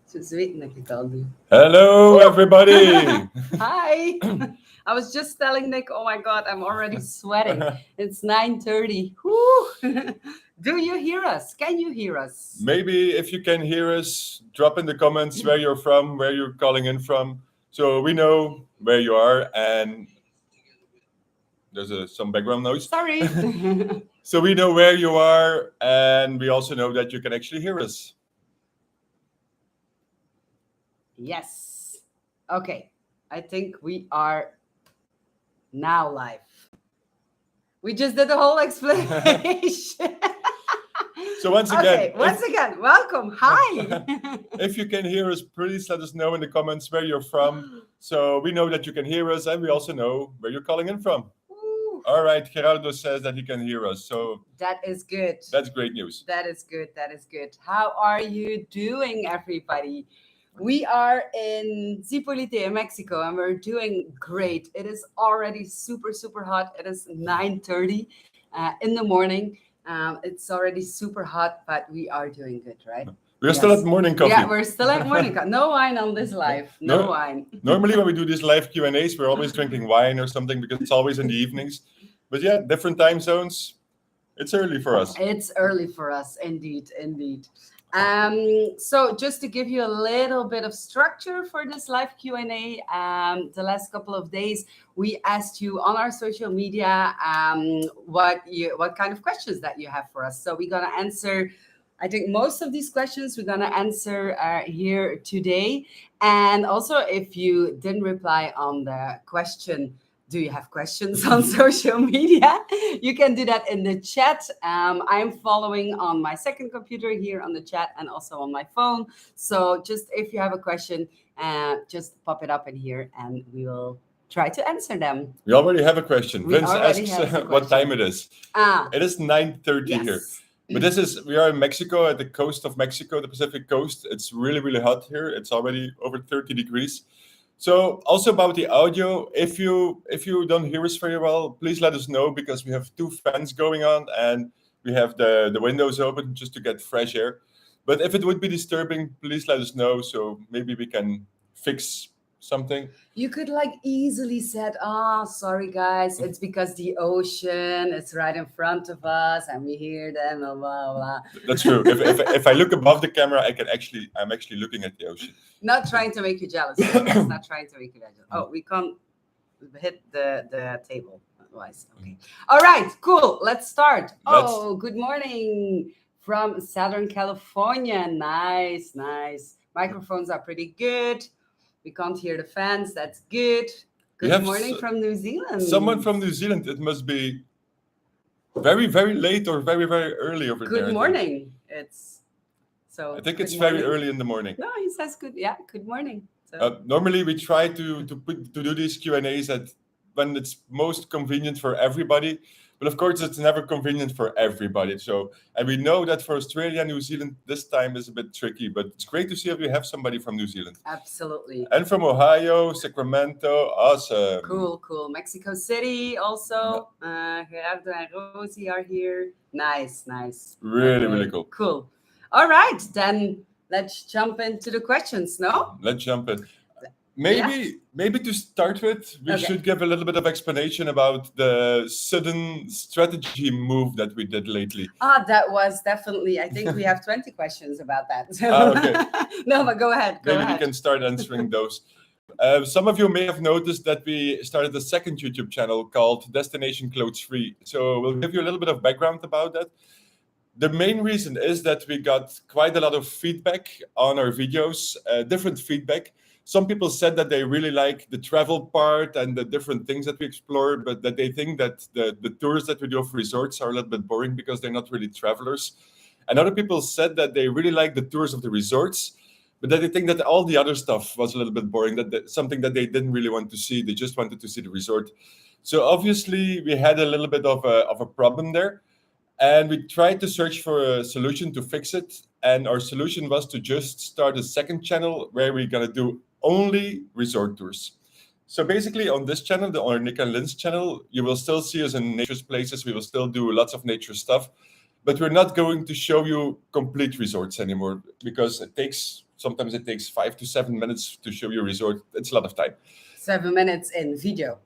Ze weten dat ik het al doe. Hello, everybody. Hi. I was just telling Nick, oh my God, I'm already sweating. It's 9:30. Do you hear us? Can you hear us? Maybe if you can hear us, drop in the comments where you're from, where you're calling in from, so we know where you are. And there's some background noise. Sorry. So we know where you are, and we also know that you can actually hear us. Yes. Okay. I think we are now live. We just did the whole explanation. So once again, welcome. Hi. if you can hear us, please let us know in the comments where you're from, so we know that you can hear us, and we also know where you're calling in from. Ooh. All right, Gerardo says that he can hear us, so that is good. That's great news. That is good. That is good. How are you doing, everybody? We are in Zipolite in Mexico, and we're doing great. It is already super, super hot. It is 9:30 in the morning. It's already super hot, but we are doing good, right? We're still at morning coffee. Yeah, we're still at morning coffee. No wine on this live. No wine. Normally, when we do these live Q&As, we're always drinking wine or something because it's always in the evenings. But yeah, different time zones. It's early for us. It's early for us, indeed. So just to give you a little bit of structure for this live Q&A, the last couple of days we asked you on our social media what kind of questions that you have for us. So we're gonna answer, I think, most of these questions we're gonna answer here today. And also, if you didn't reply on the question, do you have questions on social media? You can do that in the chat. I'm following on my second computer here on the chat and also on my phone. So just if you have a question, just pop it up in here and we will try to answer them. We already have a question. Vince asks what time it is. It is 9:30 here. But we are in Mexico, at the coast of Mexico, the Pacific coast. It's really, really hot here. It's already over 30 degrees. So also about the audio, if you don't hear us very well, please let us know, because we have two fans going on and we have the windows open just to get fresh air. But if it would be disturbing, please let us know, so maybe we can fix something. You could easily said, sorry guys, it's because the ocean is right in front of us and we hear them, blah blah blah. That's true. if I look above the camera, I'm actually looking at the ocean. Not trying to make you jealous. Not trying to make you jealous. Oh, we can't hit the table otherwise. Okay. All right, cool. Let's start. Good morning from Southern California. Nice. Microphones are pretty good. We can't hear the fans. That's good. Good morning from New Zealand. Someone from New Zealand. It must be very, very late or very, very early over there. Good morning. I think it's very early in the morning. No, he says good. Yeah, good morning. So. Normally we try to do these Q&As when it's most convenient for everybody. But of course, it's never convenient for everybody. And we know that for Australia and New Zealand, this time is a bit tricky. But it's great to see if we have somebody from New Zealand. Absolutely. And from Ohio, Sacramento, awesome. Cool. Mexico City also. Gerardo and Rosie are here. Nice. Really, really cool. Cool. All right, then let's jump into the questions, no? Let's jump in. Maybe to start with, we should give a little bit of explanation about the sudden strategy move that we did lately. That was definitely, I think we have 20 questions about that. Okay. No, but go ahead. Maybe we can start answering those. Some of you may have noticed that we started a second YouTube channel called Destination Clothes Free. So we'll give you a little bit of background about that. The main reason is that we got quite a lot of feedback on our videos, different feedback. Some people said that they really like the travel part and the different things that we explore, but that they think that the tours that we do of resorts are a little bit boring because they're not really travelers. And other people said that they really like the tours of the resorts, but that they think that all the other stuff was a little bit boring, something that they didn't really want to see. They just wanted to see the resort. So obviously we had a little bit of a problem there. And we tried to search for a solution to fix it. And our solution was to just start a second channel where we're going to do only resort tours. So basically on this channel, on Nick and Lynn's channel, you will still see us in nature places. We will still do lots of nature stuff. But we're not going to show you complete resorts anymore because it takes sometimes it takes 5 to 7 minutes to show you a resort. It's a lot of time 7 minutes in video,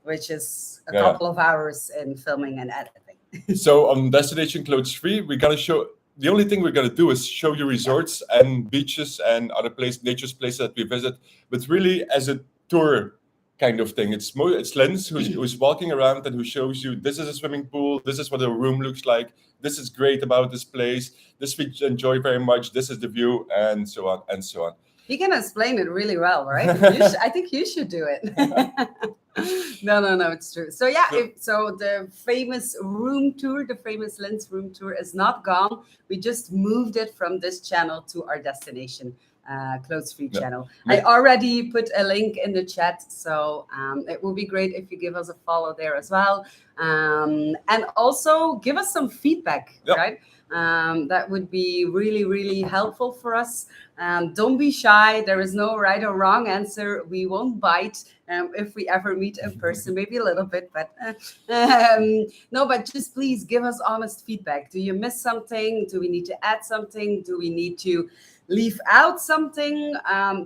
which is a couple of hours in filming and editing. So on Destination Clothes Free, we're gonna show. The only thing we're gonna do is show you resorts and beaches and other nature's places that we visit, but really as a tour kind of thing. It's Lens who's walking around and who shows you this is a swimming pool, this is what a room looks like, this is great about this place, this we enjoy very much, this is the view, and so on and so on. He can explain it really well, right? I think you should do it. No, it's true. So yeah, so the famous room tour, the famous Lens room tour is not gone. We just moved it from this channel to our Destination Clothes Free channel. I already put a link in the chat, so it will be great if you give us a follow there as well, and also give us some feedback, right? That would be really, really helpful for us. Don't be shy. There is no right or wrong answer. We won't bite if we ever meet in person, maybe a little bit, but no, but just please give us honest feedback. Do you miss something? Do we need to add something? Do we need to leave out something?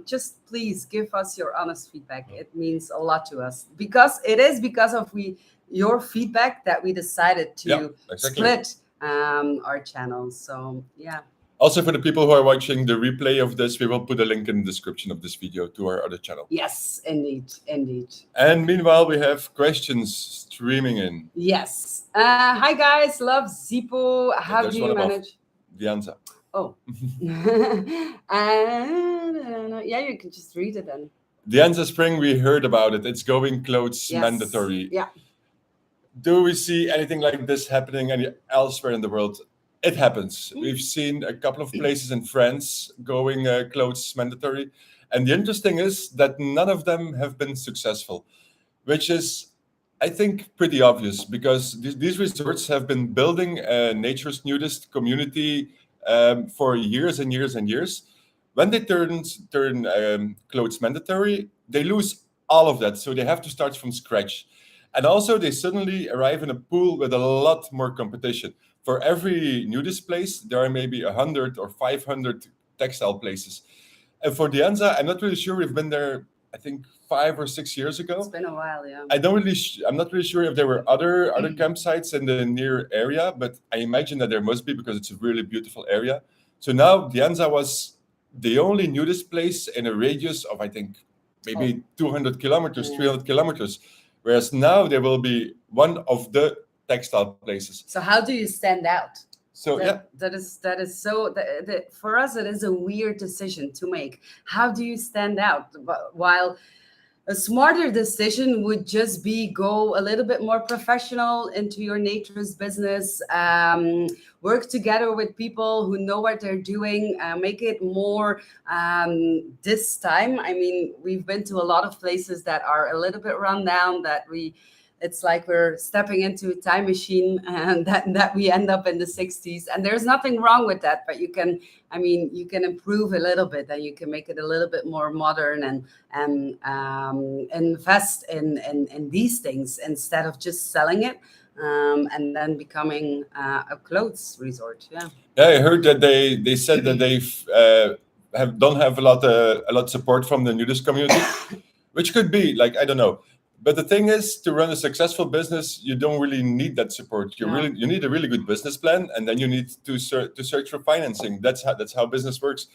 Just please give us your honest feedback. It means a lot to us, because it is because of your feedback that we decided to split our channels. So yeah. Also, for the people who are watching the replay of this, we will put a link in the description of this video to our other channel. Yes, indeed. And meanwhile, we have questions streaming in. Yes. Hi guys, love Zippo. How do you manage? DeAnza. Oh. Yeah, you can just read it then. DeAnza Spring, we heard about it. It's going clothes mandatory. Yeah. Do we see anything like this happening elsewhere in the world? It happens. We've seen a couple of places in France going clothes mandatory. And the interesting is that none of them have been successful, which is, I think, pretty obvious, because these resorts have been building a nature's nudist community for years and years and years. When they turn clothes mandatory, they lose all of that. So they have to start from scratch. And also they suddenly arrive in a pool with a lot more competition. For every nudist place, there are maybe 100 or 500 textile places. And for DeAnza, I'm not really sure. We've been there, I think, 5 or 6 years ago. It's been a while, yeah. I'm not really sure if there were other campsites in the near area, but I imagine that there must be, because it's a really beautiful area. So now DeAnza was the only nudist place in a radius of, I think, maybe 200 kilometers, 300 kilometers. Whereas now there will be one of the textile places. So how do you stand out? So that is so for us it is a weird decision to make. How do you stand out? While a smarter decision would just be go a little bit more professional into your nature's business, work together with people who know what they're doing, make it more this time. I mean, we've been to a lot of places that are a little bit run down, it's like we're stepping into a time machine, and that we end up in the 60s. And there's nothing wrong with that, but you can improve a little bit, and you can make it a little bit more modern and invest in these things instead of just selling it and then becoming a clothes resort. Yeah, I heard that they said that they've don't have a lot support from the nudist community, which could be, like, I don't know. But the thing is, to run a successful business, you don't really need that support. You need a really good business plan, and then you need to search for financing. That's how business works.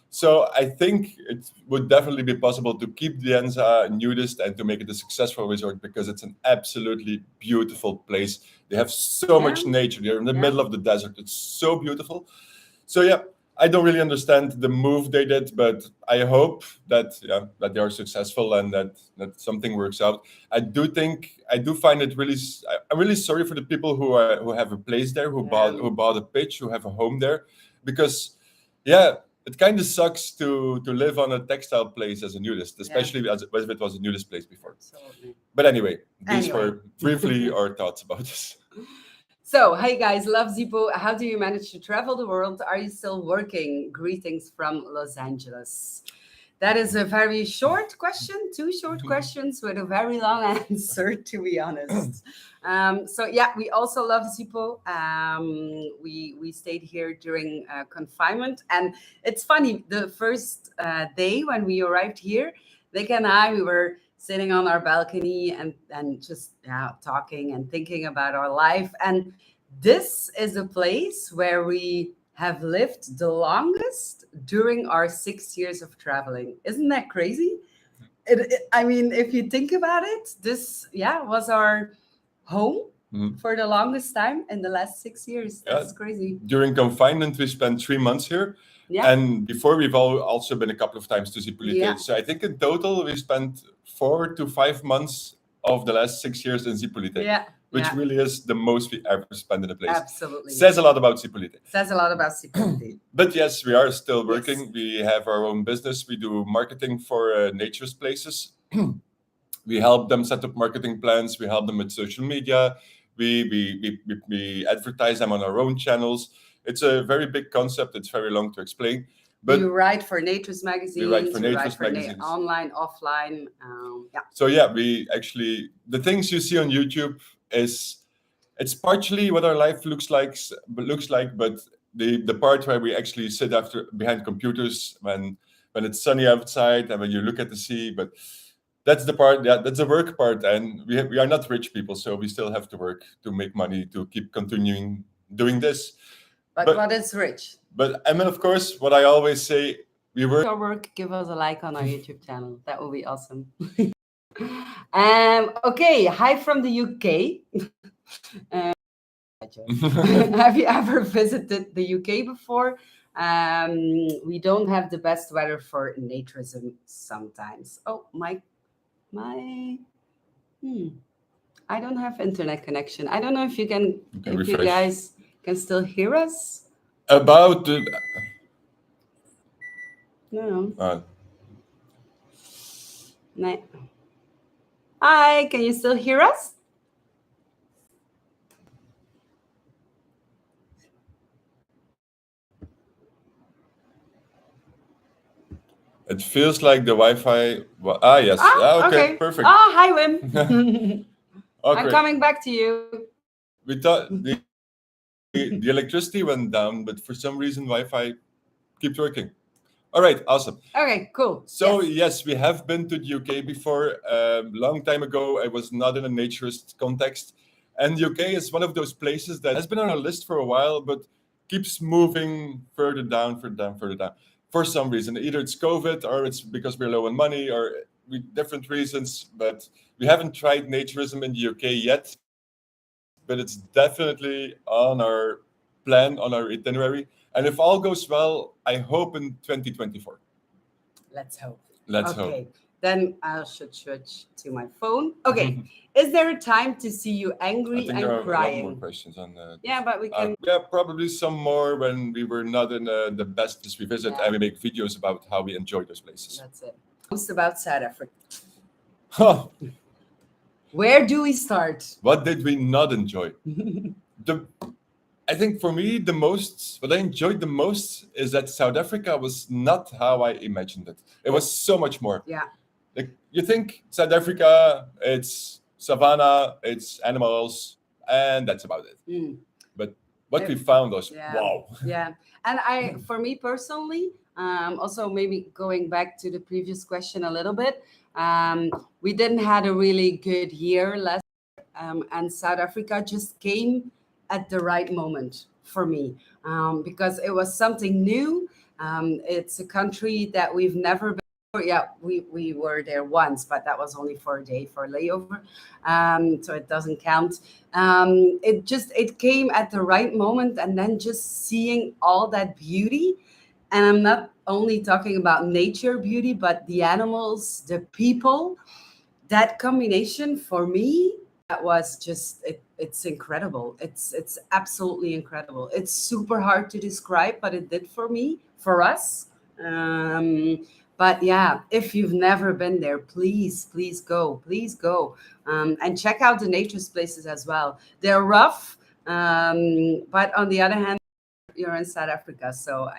So I think it would definitely be possible to keep DeAnza nudist and to make it a successful resort, because it's an absolutely beautiful place. They have so much nature. They're in the middle of the desert. It's so beautiful. So yeah, I don't really understand the move they did, but I hope that they are successful and that something works out. I do find it really. I'm really sorry for the people who have a place there, who bought a pitch, who have a home there, because it kind of sucks to live on a textile place as a nudist, especially as if it was a nudist place before. Absolutely. But anyway, these were briefly our thoughts about this. So, hey guys, love Zippo. How do you manage to travel the world? Are you still working? Greetings from Los Angeles. That is a very short question, two short questions with a very long answer, to be honest. So yeah, we also love Zipo. We stayed here during confinement, and it's funny. The first day when we arrived here, Vic and I, we were sitting on our balcony and just talking and thinking about our life. And this is a place where we have lived the longest during our 6 years of traveling. Isn't that crazy? I mean, if you think about it, this was our home for the longest time in the last 6 years. That's crazy. During confinement, we spent 3 months here. Yeah. And before, we've also been a couple of times to Zipolite. Yeah. So I think in total, we spent 4 to 5 months of the last 6 years in Zipolite. Yeah. Which really is the most we ever spent in a place. Absolutely. Says a lot about Zipolite. Says a lot about Zipolite. But yes, we are still working. Yes. We have our own business. We do marketing for nature's places. We help them set up marketing plans. We help them with social media. We advertise them on our own channels. It's a very big concept. It's very long to explain. But you write for Nature's magazines. We write for Nature's magazines. Online, offline. So yeah, we actually, the things you see on YouTube it's partially what our life looks like, but the part where we actually sit behind computers when it's sunny outside and when you look at the sea, but that's the part, that's the work part, and we are not rich people, so we still have to work to make money to keep continuing doing this. But what is rich? But I mean, of course, what I always say, we work. Our work, give us a like on our YouTube channel. That would be awesome. Okay, hi from the UK. Have you ever visited the UK before? We don't have the best weather for naturism sometimes. Oh, I don't have internet connection. I don't know if you can, if you guys can still hear us. About the... No. No. Hi, can you still hear us? It feels like the Wi-Fi. Yes. Okay, perfect. Hi, Wim. I'm coming back to you. We thought the electricity went down, but for some reason Wi-Fi keeps working. All right, awesome. Okay, cool. So yes, we have been to the UK before. Long time ago, I was not in a naturist context, and the UK is one of those places that has been on our list for a while, but keeps moving further down. For some reason, either it's COVID or it's because we're low on money or different reasons, but we haven't tried naturism in the UK yet, but it's definitely on our plan, on our itinerary. And if all goes well, I hope in 2024. Let's hope. Let's hope. Then I should switch to my phone. Okay. Is there a time to see you angry and there are crying? A lot more questions on that. Yeah, but we can. Yeah, probably some more when we were not in the best places we visit, and we make videos about how we enjoy those places. That's it. Most about South Africa. Huh. Where do we start? What did we not enjoy? I think for me, what I enjoyed the most is that South Africa was not how I imagined it. It was so much more. Yeah. Like, you think South Africa, it's savanna, it's animals, and that's about it. But what we found was wow. Yeah. And for me personally, also maybe going back to the previous question a little bit, we didn't had a really good year last year, and South Africa just came at the right moment for me, because it was something new. It's a country that we've never been. Yeah, we were there once, but that was only for a day for a layover, so it doesn't count. It came at the right moment, and then just seeing all that beauty, and I'm not only talking about nature beauty, but the animals, the people, that combination for me, that was just it's incredible. It's absolutely incredible. It's super hard to describe, but it did for us. But yeah, if you've never been there, please go, and check out the nature's places as well. They're rough, but on the other hand, you're in South Africa, so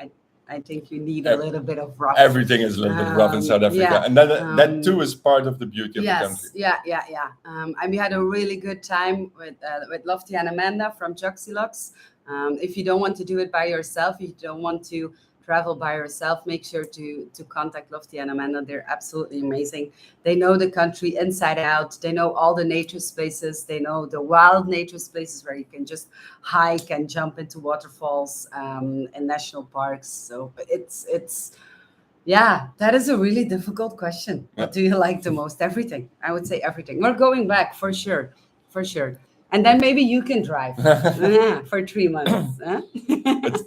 I think you need a little bit of rough. Everything is a little bit rough in South Africa, and that too is part of the beauty of the country. Yeah. And we had a really good time with Lofty and Amanda from Juxilux. If you don't want to do it by yourself, if you don't want to travel by yourself, make sure to contact Lofty and Amanda. They're absolutely amazing. They know the country inside out. They know all the nature spaces. They know the wild nature spaces where you can just hike and jump into waterfalls and national parks. So it's yeah, that is a really difficult question. Yeah. What do you like the most? Everything. I would say everything. We're going back for sure. And then maybe you can drive for 3 months. Huh?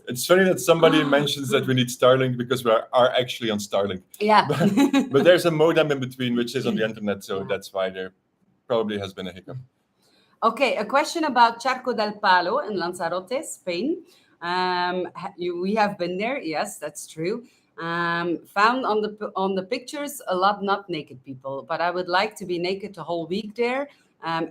It's funny that somebody mentions that we need Starlink because we are actually on Starlink. Yeah. But there's a modem in between, which is on the internet, so that's why there probably has been a hiccup. Okay, a question about Charco del Palo in Lanzarote, Spain. We have been there. Yes, that's true. Found on the pictures a lot not naked people, but I would like to be naked the whole week there.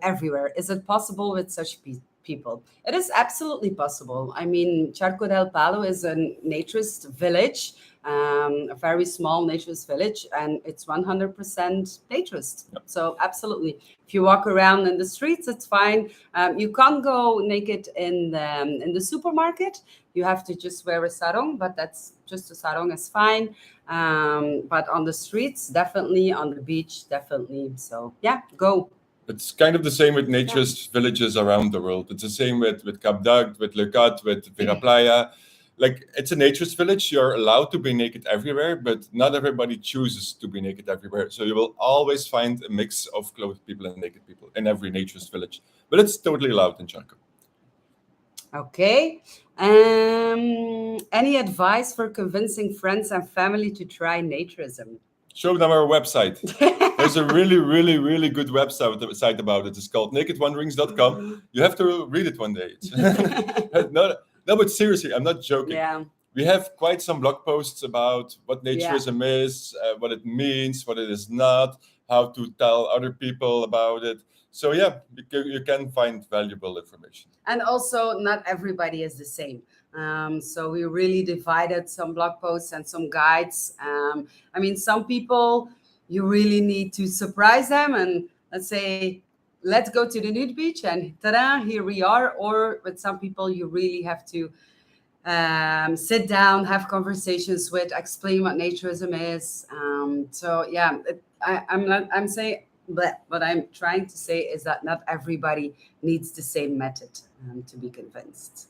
Everywhere. Is it possible with such people? It is absolutely possible. I mean, Charco del Palo is a naturist village, a very small naturist village, and it's 100% naturist. Yep. So absolutely. If you walk around in the streets, it's fine. You can't go naked in the supermarket. You have to just wear a sarong, but that's just a sarong is fine. But on the streets, definitely. On the beach, definitely. So yeah, go. It's kind of the same with naturist villages around the world. It's the same with Cap d'Agde, with Leucate, with Vera Playa. Like, it's a naturist village. You're allowed to be naked everywhere, but not everybody chooses to be naked everywhere. So you will always find a mix of clothed people and naked people in every naturist village. But it's totally allowed in Charco. Okay. Any advice for convincing friends and family to try naturism? Show them our website. There's a really, really, really good website about it. It's called nakedwanderings.com. You have to read it one day. No, but seriously, I'm not joking. Yeah. We have quite some blog posts about what naturism is, what it means, what it is not, how to tell other people about it. So yeah, you can find valuable information. And also, not everybody is the same. So we really divided some blog posts and some guides. I mean, some people, you really need to surprise them and let's say, let's go to the nude beach and ta-da, here we are. Or with some people, you really have to sit down, have conversations with, explain what naturism is. So yeah, I'm saying, but what I'm trying to say is that not everybody needs the same method to be convinced.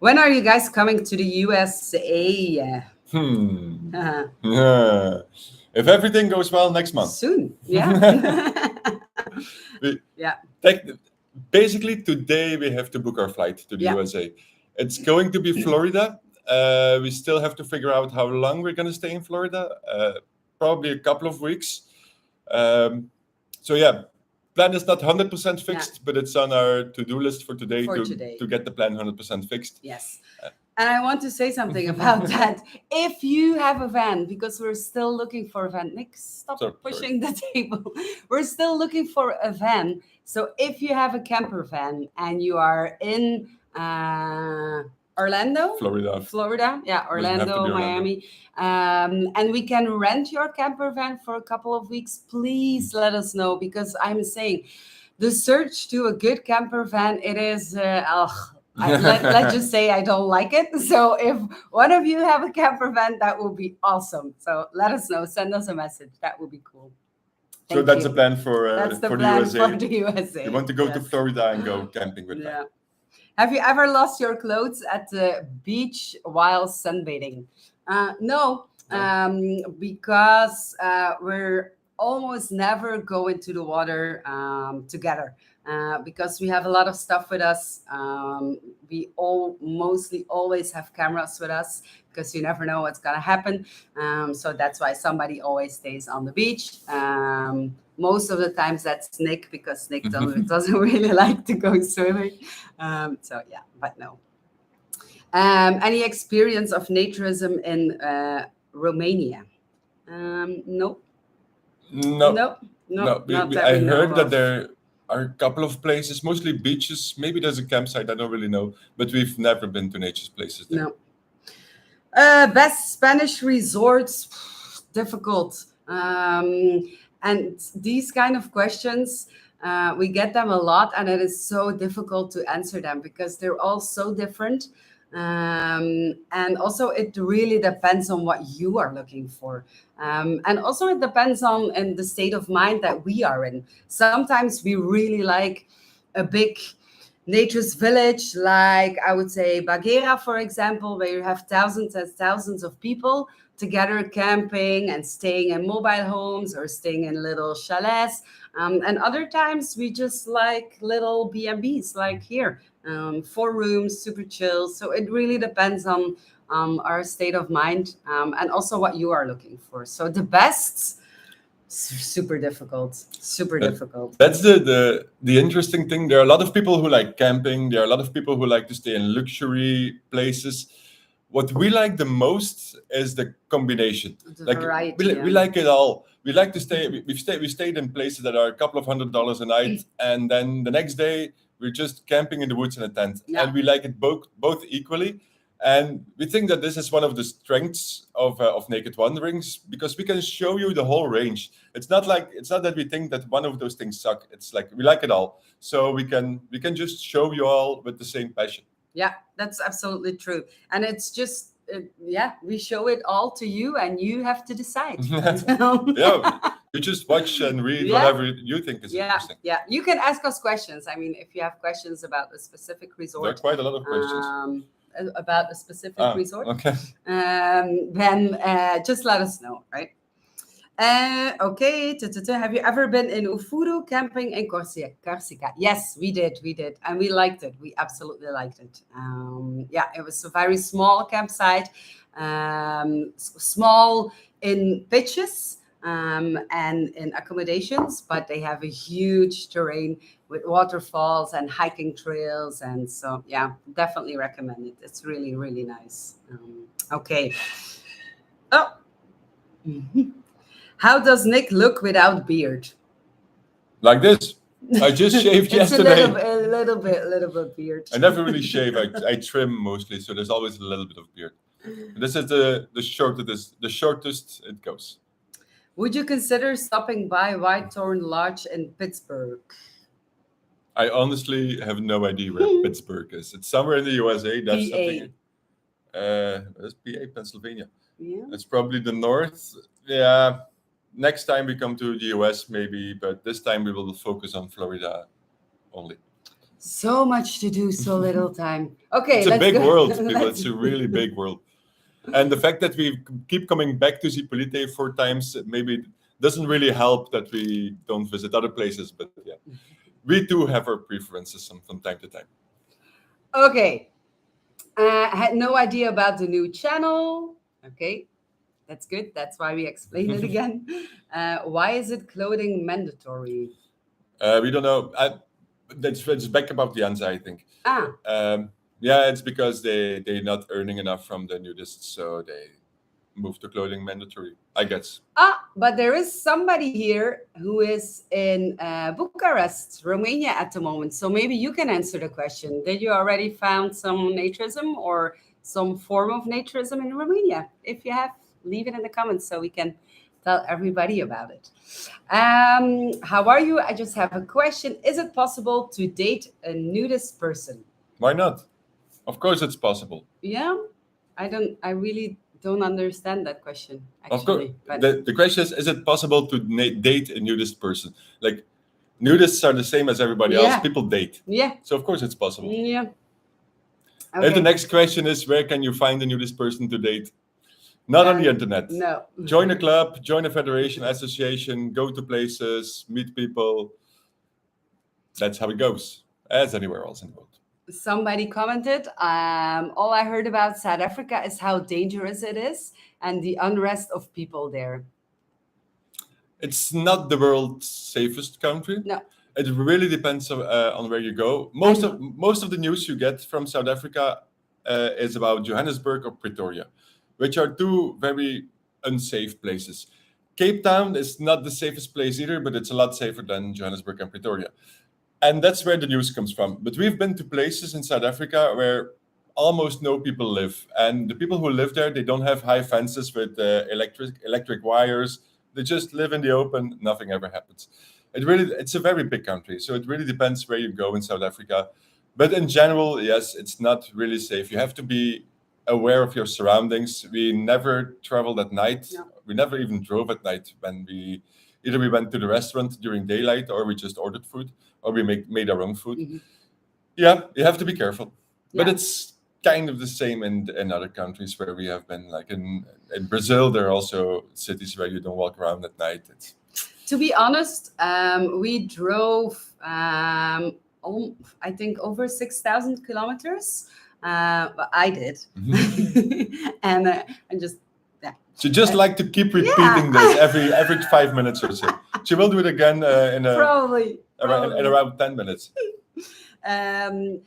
When are you guys coming to the USA? If everything goes well, next month. Soon, yeah. Basically, today we have to book our flight to the USA. It's going to be Florida. We still have to figure out how long we're going to stay in Florida. Probably a couple of weeks. So yeah, plan is not 100% fixed, but it's on our to-do list for today to get the plan 100% fixed. Yes. And I want to say something about that. If you have a van, because we're still looking for a van. Nick, stop pushing the table. We're still looking for a van. So if you have a camper van and you are in Orlando, Florida, yeah, Orlando, Miami, and we can rent your camper van for a couple of weeks, please let us know, because I'm saying the search to a good camper van, it is let's just say I don't like it. So if one of you have a camper van, that will be awesome. So let us know, send us a message, that would be cool. So that's the plan for the USA. You want to go to Florida and go camping with them. Have you ever lost your clothes at the beach while sunbathing? No, because we're almost never go into the water together because we have a lot of stuff with us. We mostly always have cameras with us because you never know what's going to happen. So that's why somebody always stays on the beach. Most of the times that's Nick, because Nick doesn't really like to go swimming. So yeah, but no. Any experience of naturism in Romania? No. I heard that there are a couple of places, mostly beaches. Maybe there's a campsite, I don't really know. But we've never been to nature's places there. No. Best Spanish resorts, difficult. And these kind of questions, we get them a lot, and it is so difficult to answer them because they're all so different. And also, it really depends on what you are looking for. And also, it depends on in the state of mind that we are in. Sometimes we really like a big nature's village, like I would say Baguera, for example, where you have thousands and thousands of people together camping and staying in mobile homes or staying in little chalets. And other times we just like little B&Bs, like here, 4 rooms, super chill. So it really depends on our state of mind, and also what you are looking for. So the best, super difficult, super difficult. That's the interesting thing. There are a lot of people who like camping. There are a lot of people who like to stay in luxury places. What we like the most is the combination. The Like variety, we like it all. We like to stay. We stayed in places that are a couple of $100 a night, and then the next day we're just camping in the woods in a tent, Yeah. and we like it both equally. And we think that this is one of the strengths of Naked Wanderings, because we can show you the whole range. It's not that we think that one of those things suck. It's like we like it all, so we can just show you all with the same passion. Yeah, that's absolutely true. And it's just, yeah, we show it all to you and you have to decide. Yeah, you just watch and read Yeah. whatever you think is interesting. Yeah. You can ask us questions. I mean, if you have questions about a specific There are resort, quite a lot of questions. about a specific resort, Okay. then just let us know, right? Okay. Have you ever been in Ufuru camping in Corsica? Yes, we did, and we liked it. We absolutely liked it. Yeah, it was a very small campsite, small in pitches and in accommodations, but they have a huge terrain with waterfalls and hiking trails, and so yeah, definitely recommend it. It's really, really nice. Okay. Oh. How does Nick look without beard? Like this. I just shaved yesterday. A little bit beard. I never really shave. I trim mostly, so there's always a little bit of beard. This is the shortest it goes. Would you consider stopping by Whitethorn Lodge in Pittsburgh? I honestly have no idea where Pittsburgh is. It's somewhere in the USA. That's PA. something. That's PA, Pennsylvania. Yeah. It's probably the north. Yeah. Next time we come to the US, maybe, but this time we will focus on Florida only. So much to do, so little time. Okay, It's a big go. world, people. It's a really big world. And the fact that we keep coming back to Zipolite 4 times maybe doesn't really help that we don't visit other places. But yeah, we do have our preferences from time to time. Okay. I had no idea about the new channel. Okay, that's good. That's why we explain it again. Why is it clothing mandatory? We don't know. It's back about DeAnza, I think. Yeah, it's because they're not earning enough from the nudists, so they moved to clothing mandatory, I guess. But there is somebody here who is in Bucharest, Romania at the moment. So maybe you can answer the question. Did you already found some naturism or some form of naturism in Romania? If you have, leave it in the comments so we can tell everybody about it. How are you? I just have a question. Is it possible to date a nudist person? Why not? Of course it's possible. Yeah, I really don't understand that question, actually. Of course. But The question is it possible to date a nudist person? Like, nudists are the same as everybody else. People date. Yeah. So of course it's possible. Yeah. And the next question is, where can you find a nudist person to date? Not on the internet. No. Join a club, join a federation, association, go to places, meet people. That's how it goes, as anywhere else in the world. Somebody commented, all I heard about South Africa is how dangerous it is and the unrest of people there. It's not the world's safest country. No. It really depends on where you go. Most of the news you get from South Africa is about Johannesburg or Pretoria, which are 2 very unsafe places. Cape Town is not the safest place either, but it's a lot safer than Johannesburg and Pretoria. And that's where the news comes from. But we've been to places in South Africa where almost no people live. And the people who live there, they don't have high fences with electric wires. They just live in the open. Nothing ever happens. It's a very big country, so it really depends where you go in South Africa. But in general, yes, it's not really safe. You have to be aware of your surroundings. We never traveled at night. No. We never even drove at night when we went to the restaurant during daylight, or we just ordered food, or we made our own food. Mhm. Yeah, you have to be careful. But Yeah. it's kind of the same in other countries where we have been. Like in Brazil, there are also cities where you don't walk around at night. To be honest, we drove, I think, over 6,000 kilometers. But I did. And just, yeah. She just like to keep repeating this every 5 minutes or so. She will do it again Probably. in around 10 minutes. And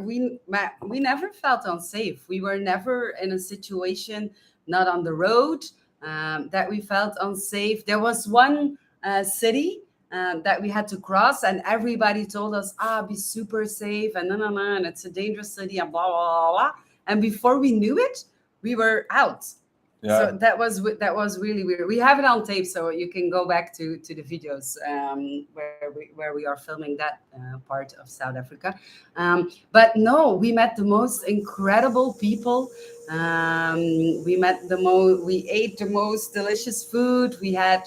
we never felt unsafe. We were never in a situation, not on the road, that we felt unsafe. There was one city that we had to cross, and everybody told us, be super safe, and no, and it's a dangerous city, and blah, blah, blah. And before we knew it, we were out. Yeah. So that was really weird. We have it on tape, so you can go back to the videos where we are filming that part of South Africa. But no, we met the most incredible people. We ate the most delicious food. We had,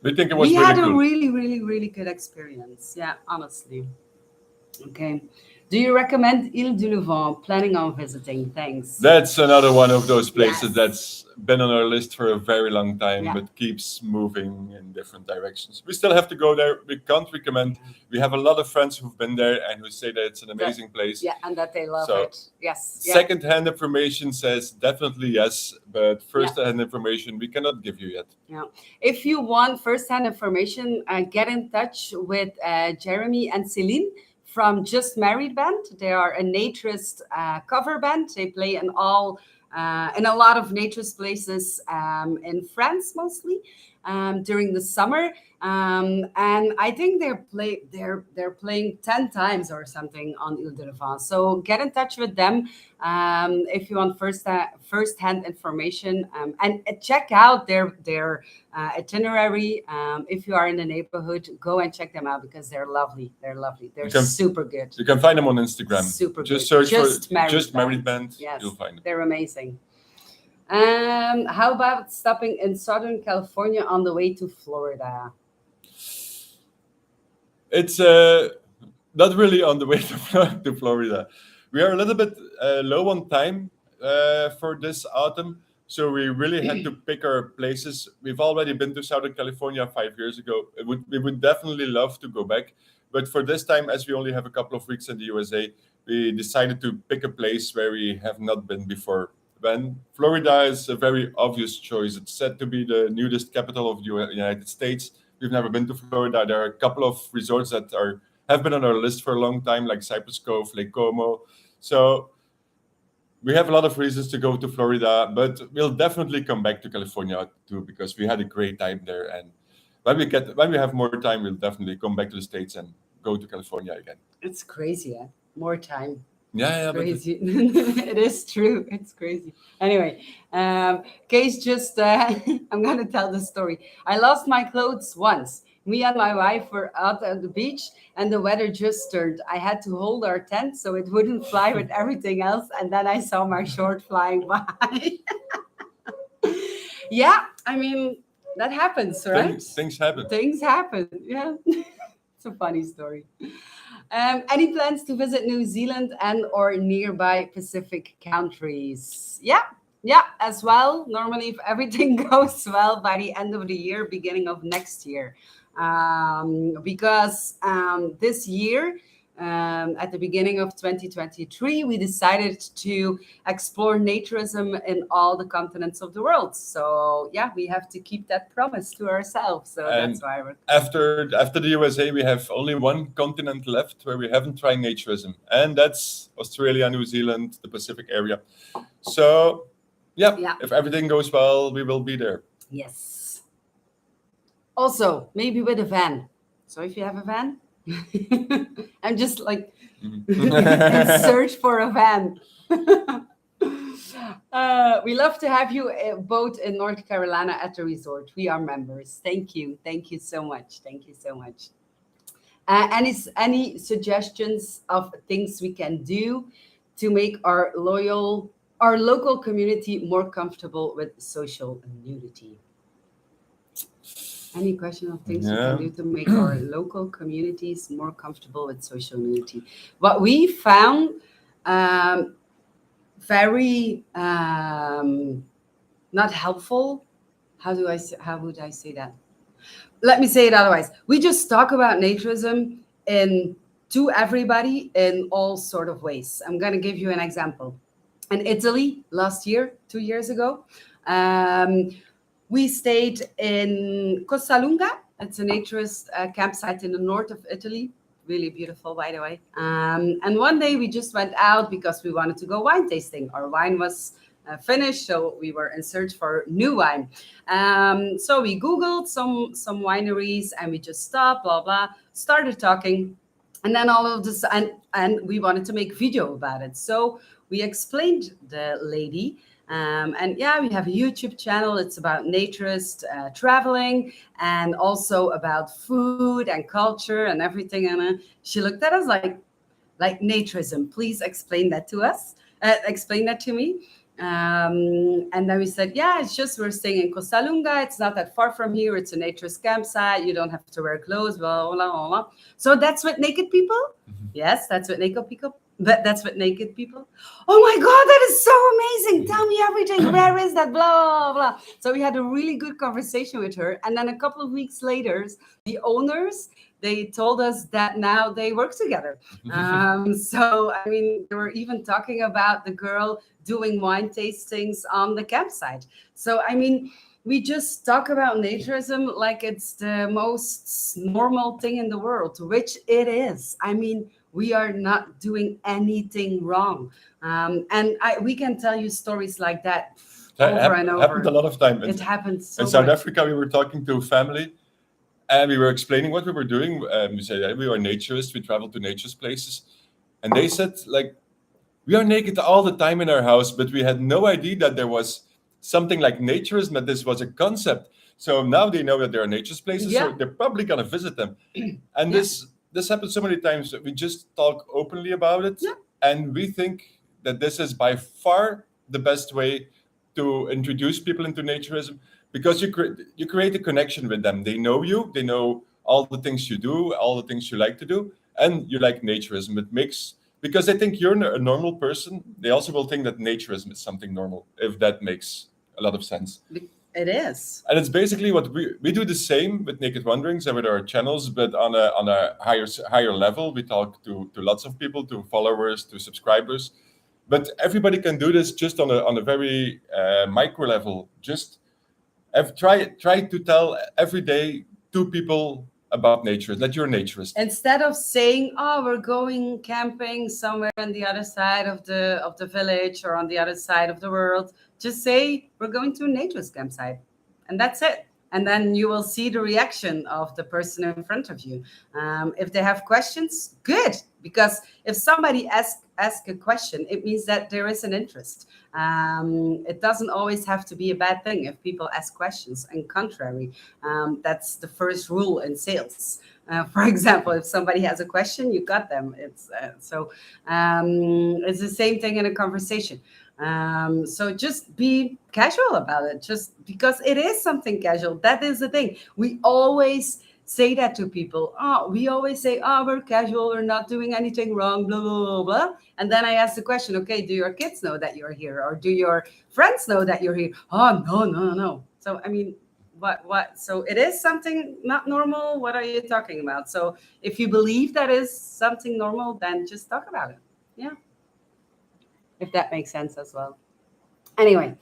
We think it was we really had a good. really, really, really good experience. Yeah, honestly. Okay. Do you recommend Ile du Levant? Planning on visiting? Thanks. That's another one of those places Yes. that's been on our list for a very long time, Yeah. but keeps moving in different directions. We still have to go there. We can't recommend. We have a lot of friends who've been there and who say that it's an amazing place. Yeah, and that they love So, it. Yes. Yeah. Second-hand information says definitely yes, but first-hand information we cannot give you yet. If you want first-hand information, get in touch with Jeremy and Celine from Just Married Band. They are a naturist cover band. They play in a lot of naturist places in France mostly during the summer. And I think they're playing 10 times or something on Ile de Levant. So get in touch with them if you want first-hand information, and check out their itinerary. If you are in the neighborhood, go and check them out because they're lovely. They're super good. You can find them on Instagram. Super Just good. search for Just Married Band. Yes, You'll find them. they're amazing. How about stopping in Southern California on the way to Florida? It's not really on the way to Florida. We are a little bit low on time for this autumn, so we really had to pick our places. We've already been to Southern California 5 years ago. We would definitely love to go back, but for this time, as we only have a couple of weeks in the USA, we decided to pick a place where we have not been before. When Florida is a very obvious choice. It's said to be the nudist capital of the United States. We've never been to Florida. There are a couple of resorts that have been on our list for a long time, like Cypress Cove, Lake Como. So we have a lot of reasons to go to Florida, but we'll definitely come back to California too, because we had a great time there. And when we have more time, we'll definitely come back to the States and go to California again. It's crazy, eh? More time. Yeah, Crazy. It is true. It's crazy. Anyway, Case just, I'm going to tell the story. I lost my clothes once. Me and my wife were out at the beach and the weather just turned. I had to hold our tent so it wouldn't fly with everything else. And then I saw my short flying by. Yeah, I mean, that happens, right? Things happen. Things happen. Yeah. It's a funny story. Any plans to visit New Zealand and or nearby Pacific countries? Yeah, as well. Normally, if everything goes well by the end of the year, beginning of next year. Because this year, at the beginning of 2023, we decided to explore naturism in all the continents of the world. So yeah, we have to keep that promise to ourselves. So And that's why we're after the USA, we have only one continent left where we haven't tried naturism, and that's Australia, New Zealand, the Pacific area. So yeah, if everything goes well, we will be there. yes. Also, maybe with a van. So if you have a van, I'm just like Mhm. in search for a van. We love to have you both in North Carolina at the resort. We are members. Thank you. Thank you so much. Thank you so much. Any suggestions of things we can do to make our local community more comfortable with social nudity? Any question of things we can Yeah. do to make our local communities more comfortable with social nudity? What we found um, very not helpful. How would I say that? Let me say it otherwise. We just talk about naturism in to everybody in all sort of ways. I'm going to give you an example. In Italy last year, 2 years ago, um, we stayed in Costa Lunga. It's a naturist campsite in the north of Italy. Really beautiful, by the way. And one day we just went out because we wanted to go wine tasting. Our wine was finished, so we were in search for new wine. So we Googled some wineries, and we just stopped, blah blah, started talking, and then all of this, and we wanted to make video about it. So we explained the lady. And yeah, we have a YouTube channel. It's about naturist traveling, and also about food and culture and everything. And she looked at us like naturism. Please explain that to us. Explain that to me. And then we said, yeah, it's just we're staying in Costa Lunga. It's not that far from here. It's a naturist campsite. You don't have to wear clothes. Blah blah blah blah. So that's what naked people. Yes, that's what naked people. That's what naked people. Oh my God, that is so amazing. Tell me everything. Where is that? Blah, blah, blah. So we had a really good conversation with her. And then a couple of weeks later, the owners, they told us that now they work together. So, I mean, they were even talking about the girl doing wine tastings on the campsite. So, I mean, we just talk about naturism like it's the most normal thing in the world, which it is. I mean, we are not doing anything wrong. And we can tell you stories like that over and over. Happened a lot of time. It happens so in South much. Africa, we were talking to a family, and we were explaining what we were doing. We said that we were naturists. We traveled to nature's places, and they said like we are naked all the time in our house, but we had no idea that there was something like naturism, that this was a concept. So now they know that there are nature's places, so Yeah. they're probably gonna visit them. And Yeah. this happens so many times that we just talk openly about it, Yeah. and we think that this is by far the best way to introduce people into naturism, because you create a connection with them. They know you, they know all the things you do, all the things you like to do, and you like naturism. It makes, because they think you're a normal person, they also will think that naturism is something normal, if that makes a lot of sense. It is. And it's basically what we do the same with Naked Wanderings and with our channels, but on a higher level. We talk to lots of people, to followers, to subscribers. But everybody can do this just on a very micro level. Just try to tell every day 2 people about nature, that you're a naturist. Instead of saying, "Oh, we're going camping somewhere on the other side of the village or on the other side of the world," just say, "We're going to a naturist campsite," and that's it. And then you will see the reaction of the person in front of you. If they have questions, good, because if somebody ask a question, it means that there is an interest. It doesn't always have to be a bad thing if people ask questions. And contrary, that's the first rule in sales. For example, if somebody has a question, you got them. It's the same thing in a conversation. So just be casual about it, just because it is something casual. That is the thing. We always say that to people. We always say, we're casual, we're not doing anything wrong, blah, blah, blah, blah. And then I ask the question, okay, do your kids know that you're here? Or do your friends know that you're here? Oh, no. So, I mean, what? So it is something not normal. What are you talking about? So if you believe that is something normal, then just talk about it. Yeah. If that makes sense as well. Anyway,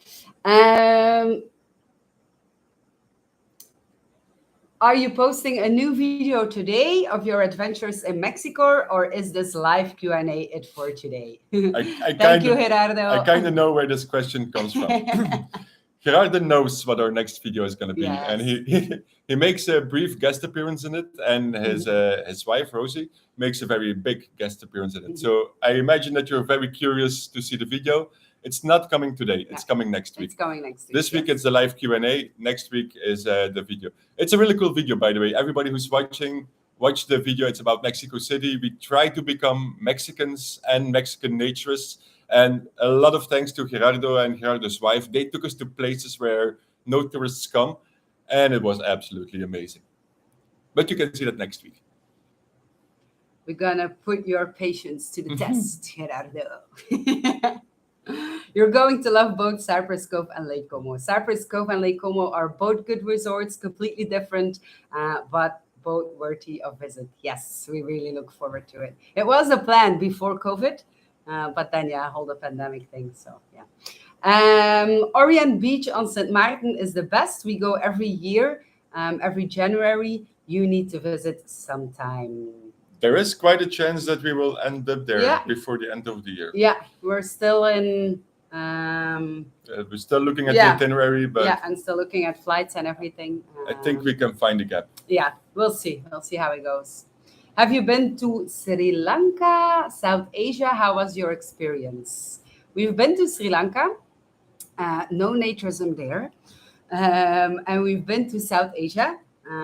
are you posting a new video today of your adventures in Mexico, or is this live Q&A it for today? Thank you, Gerardo. I kind of know where this question comes from. Gerardo knows what our next video is going to be, and Yes. he makes a brief guest appearance in it, and his wife Rosie makes a very big guest appearance in it. So I imagine that you're very curious to see the video. It's not coming today; it's coming next week. It's coming next week. This week it's the live Q&A. Next week is the video. It's a really cool video, by the way. Everybody who's watching, watch the video. It's about Mexico City. We try to become Mexicans and Mexican naturists. And a lot of thanks to Gerardo and Gerardo's wife. They took us to places where no tourists come. And it was absolutely amazing. But you can see that next week. We're going to put your patience to the test, Gerardo. You're going to love both Cypress Cove and Lake Como. Cypress Cove and Lake Como are both good resorts, completely different, but both worthy of visit. Yes, we really look forward to it. It was a plan before COVID, but then, all the pandemic thing. So, Orient Beach on St. Maarten is the best. We go every year, every January. You need to visit sometime. There is quite a chance that we will end up there before the end of the year. Yeah, we're still in... we're still looking at the itinerary, but and still looking at flights and everything. I think we can find a gap. Yeah, we'll see. We'll see how it goes. Have you been to Sri Lanka, South Asia? How was your experience? We've been to Sri Lanka. No naturism there. And we've been to South Asia,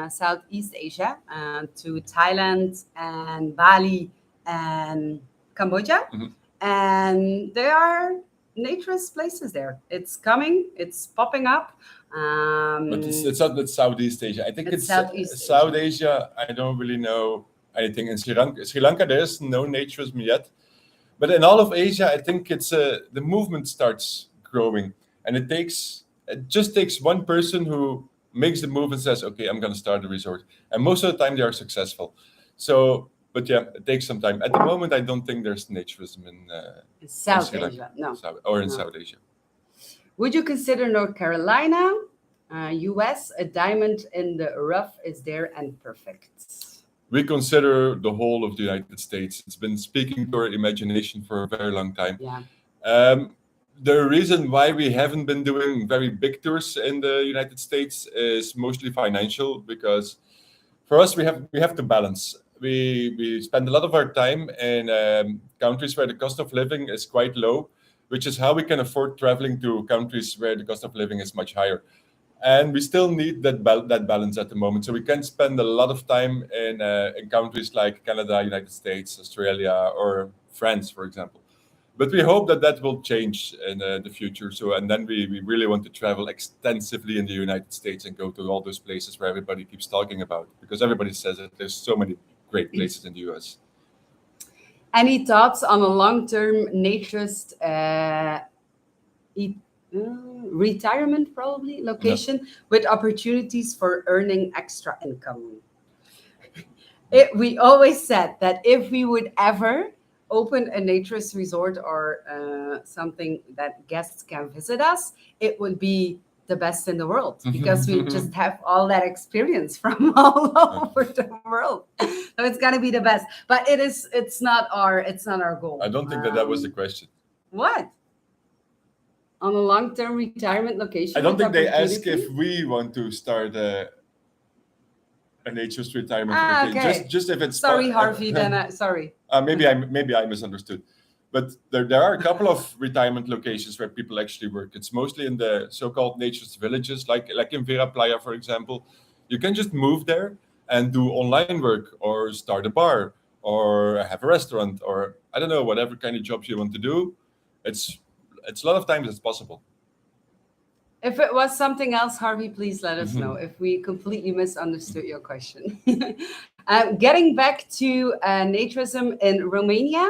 Southeast Asia, to Thailand and Bali and Cambodia. And there are naturist places there. It's coming. It's popping up. But it's not that Southeast Asia. I think it's Southeast South Asia. I don't really know anything in Sri Lanka. Sri Lanka, there is no naturism yet. But in all of Asia, I think it's the movement starts growing. And it just takes one person who makes the move and says, okay, I'm going to start a resort. And most of the time they are successful. So, but it takes some time. At the moment, I don't think there's naturism in South in Asia. No. South Asia. Would you consider North Carolina, US, a diamond in the rough is there and perfect? We consider the whole of the United States. It's been speaking to our imagination for a very long time. Yeah. The reason why we haven't been doing very big tours in the United States is mostly financial, because for us, we have to balance. We spend a lot of our time in countries where the cost of living is quite low, which is how we can afford traveling to countries where the cost of living is much higher. And we still need that balance at the moment. So we can spend a lot of time in countries like Canada, United States, Australia, or France, for example. But we hope that will change in the future. So, and then we really want to travel extensively in the United States and go to all those places where everybody keeps talking about, because everybody says that there's so many great places in the US. Any thoughts on a long-term naturist retirement, probably, location with opportunities for earning extra income? We always said that if we would ever open a naturist resort or something that guests can visit us, it would be the best in the world, because we just have all that experience from all over the world. So it's gonna be the best. But it's not our goal. I don't think that was the question. What? On a long-term retirement location? I don't think they ask if we want to start a naturist retirement location. Okay. Just if it's sorry, Harvey. Then sorry. Maybe I misunderstood. But there are a couple of retirement locations where people actually work. It's mostly in the so-called naturist villages, like in Vera Playa, for example. You can just move there and do online work, or start a bar, or have a restaurant, or I don't know, whatever kind of jobs you want to do. It's a lot of times it's possible. If it was something else, Harvey, please let us know if we completely misunderstood your question. Getting back to naturism in Romania.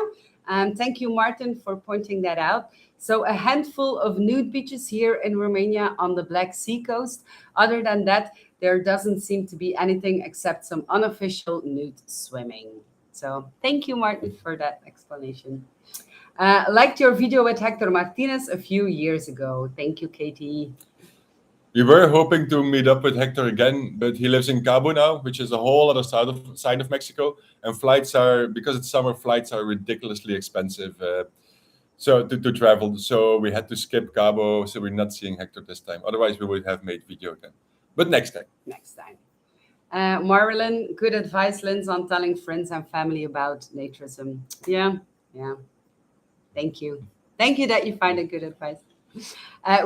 Thank you, Martin, for pointing that out. So a handful of nude beaches here in Romania on the Black Sea coast. Other than that, there doesn't seem to be anything except some unofficial nude swimming. So thank you, Martin, for that explanation. Liked your video with Hector Martinez a few years ago. Thank you, Katie. We were hoping to meet up with Hector again, but he lives in Cabo now, which is a whole other side of Mexico. And flights are, because it's summer, flights are ridiculously expensive. So to travel. So we had to skip Cabo. So we're not seeing Hector this time. Otherwise, we would have made video then. But next time. Next time. Marilyn, good advice, Linz, on telling friends and family about naturism. Yeah. Thank you. Thank you that you find it good advice.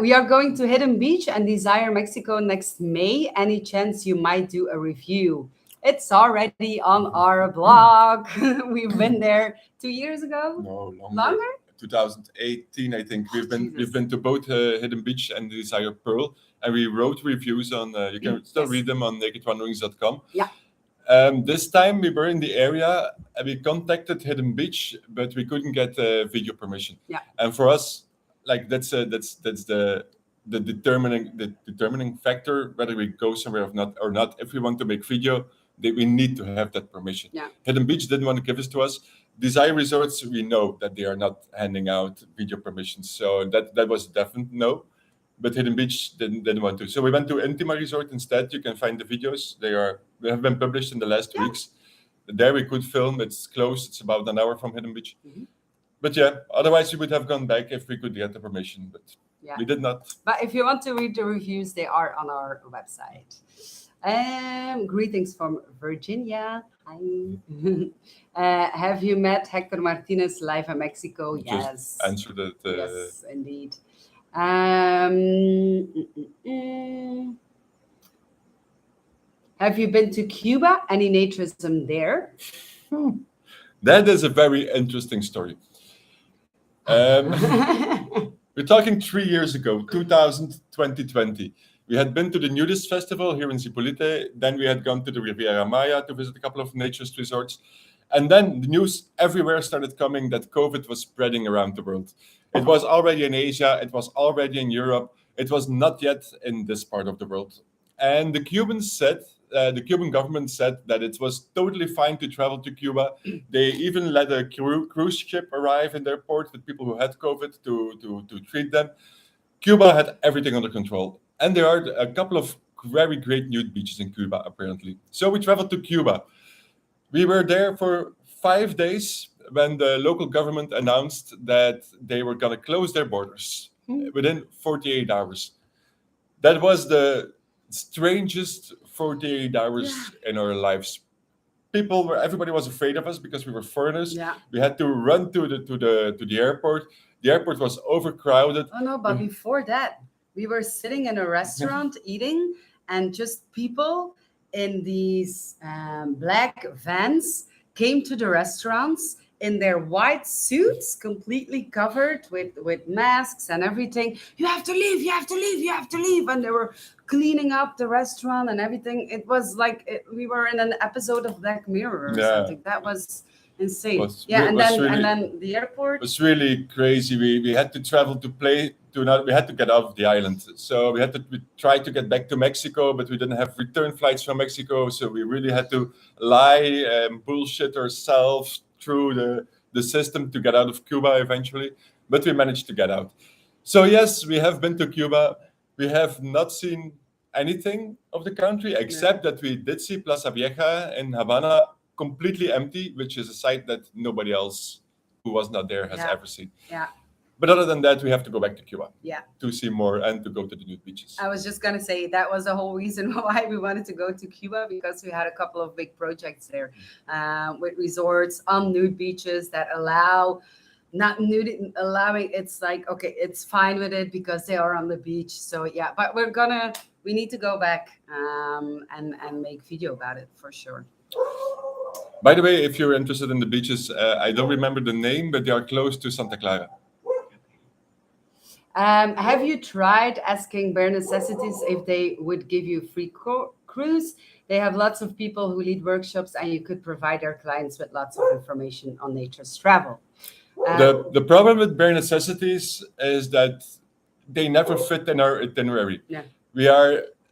We are going to Hidden Beach and Desire Mexico next May. Any chance you might do a review? It's already on our blog. We've been there 2 years ago. No, Longer? 2018, I think. We've Jesus. been to both Hidden Beach and Desire Pearl, and we wrote reviews on. You can still read them on nakedwanderings.com. Yeah. This time we were in the area and we contacted Hidden Beach, but we couldn't get video permission. Yeah. And for us, like that's the determining factor whether we go somewhere or not. If we want to make video, we need to have that permission. Yeah. Hidden Beach didn't want to give us to us. Desire Resorts, we know that they are not handing out video permissions, so that was a definite no. But Hidden Beach didn't want to. So we went to Intima Resort instead. You can find the videos. They have been published in the last weeks. There we could film. It's close. It's about an hour from Hidden Beach. Mm-hmm. But yeah, otherwise we would have gone back if we could get the permission. But we did not. But if you want to read the reviews, they are on our website. Greetings from Virginia. Hi. Have you met Hector Martinez live in Mexico? Yes. Just answered it. Yes, indeed. Have you been to Cuba? Any naturism there? That is a very interesting story. We're talking 3 years ago, 2020. We had been to the nudist festival here in Zipolite. Then we had gone to the Riviera Maya to visit a couple of naturist resorts. And then the news everywhere started coming that COVID was spreading around the world. It was already in Asia. It was already in Europe. It was not yet in this part of the world. And the Cuban government said that it was totally fine to travel to Cuba. They even let a cruise ship arrive in their port with people who had COVID to treat them. Cuba had everything under control. And there are a couple of very great nude beaches in Cuba, apparently. So we traveled to Cuba. We were there for 5 days when the local government announced that they were going to close their borders within 48 hours. That was the strangest 48 hours in our lives. Everybody was afraid of us because we were foreigners. Yeah. We had to run to the airport. The airport was overcrowded. Oh no, but before that, we were sitting in a restaurant eating, and just people in these black vans came to the restaurants in their white suits, completely covered with masks and everything. You have to leave, you have to leave, you have to leave. And they were cleaning up the restaurant and everything. It was like we were in an episode of Black Mirror or something. That was insane. And then the airport. It was really crazy. We had to travel we had to get out of the island. So we tried to get back to Mexico, but we didn't have return flights from Mexico. So we really had to lie and bullshit ourselves through the system to get out of Cuba eventually. But we managed to get out. So yes, we have been to Cuba. We have not seen anything of the country, except that we did see Plaza Vieja in Havana completely empty, which is a site that nobody else who was not there has ever seen. Yeah. But other than that, we have to go back to Cuba to see more and to go to the nude beaches. I was just going to say that was the whole reason why we wanted to go to Cuba, because we had a couple of big projects there with resorts on nude beaches that it's like, okay, it's fine with it because they are on the beach. So yeah, but we need to go back and make video about it for sure. By the way, if you're interested in the beaches, I don't remember the name, but they are close to Santa Clara. Have you tried asking Bare Necessities if they would give you a free cruise? They have lots of people who lead workshops, and you could provide their clients with lots of information on nature's travel. The problem with Bare Necessities is that they never fit in our itinerary. Yeah.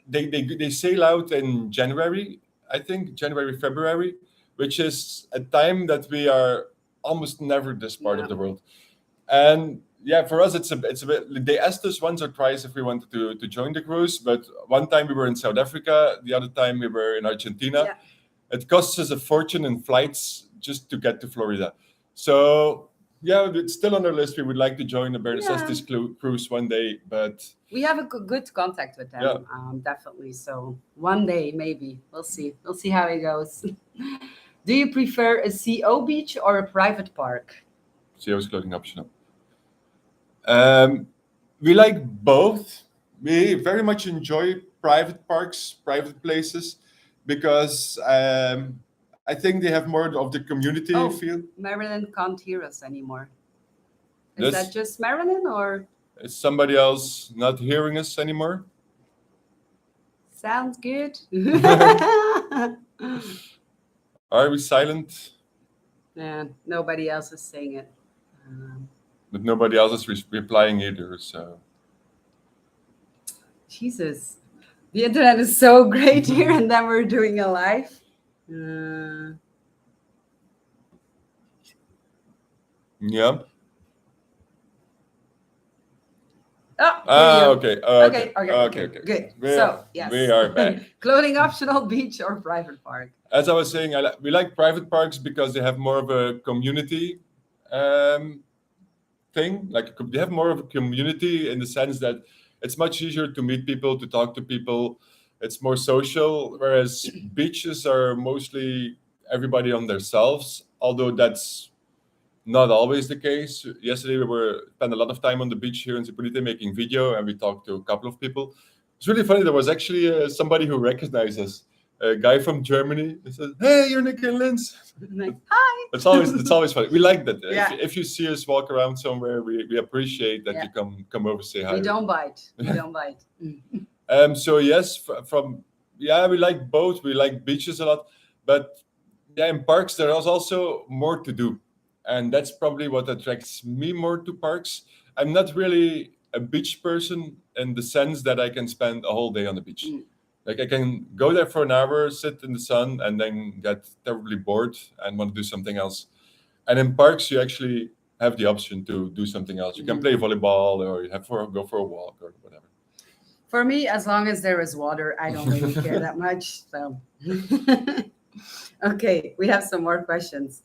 They sail out in January, I think, February, which is a time that we are almost never this part of the world. And yeah, for us, it's a bit. They asked us once or twice if we wanted to join the cruise, but one time we were in South Africa, the other time we were in Argentina. Yeah. It costs us a fortune in flights just to get to Florida. So yeah, it's still on our list. We would like to join the Bare Yeah. Necessities cruise one day, but We have a good contact with them, Yeah. definitely. So one day, maybe we'll see. We'll see how it goes. Do you prefer a CO beach or a private park? CO is clothing optional. We like both. We very much enjoy private parks, private places, because I think they have more of the community Oh, feel. Marilyn can't hear us anymore. Is This that just Marilyn or is somebody else not hearing us anymore. sounds good? Are we silent? Yeah, nobody else is saying it. Um, But nobody else is replying either. So Jesus, the internet is so great here, and then we're doing a live. Uh, yeah. oh, Ah, here okay. you. Okay. Okay, Okay. good. We So are, yes, we are back. clothing optional, beach or private park. As I was saying, we like private parks because they have more of a community um, thing. Like they have more of a community in the sense that it's much easier to meet people, to talk to people. It's more social, whereas beaches are mostly everybody on themselves. Although that's not always the case. Yesterday we were spent a lot of time on the beach here in Zipolite making video, and we talked to a couple of people. It's really funny. There was actually somebody who recognized us, a guy from Germany. He said, "Hey, you're Nick and Linz." Like, hi. It's always funny. We like that. Yeah. If you see us walk around somewhere, we appreciate that Yeah. you come over say hi. We don't bite. We don't bite. So yes, from yeah, we like both. We like beaches a lot, but yeah, in parks there is also more to do, and that's probably what attracts me more to parks. I'm not really a beach person in the sense that I can spend a whole day on the beach. Mm. Like I can go there for an hour, sit in the sun, and then get terribly bored and want to do something else. And in parks, you actually have the option to do something else. You can play volleyball, or you have go for a walk, or whatever. For me, as long as there is water, I don't really care that much. So, okay, we have some more questions.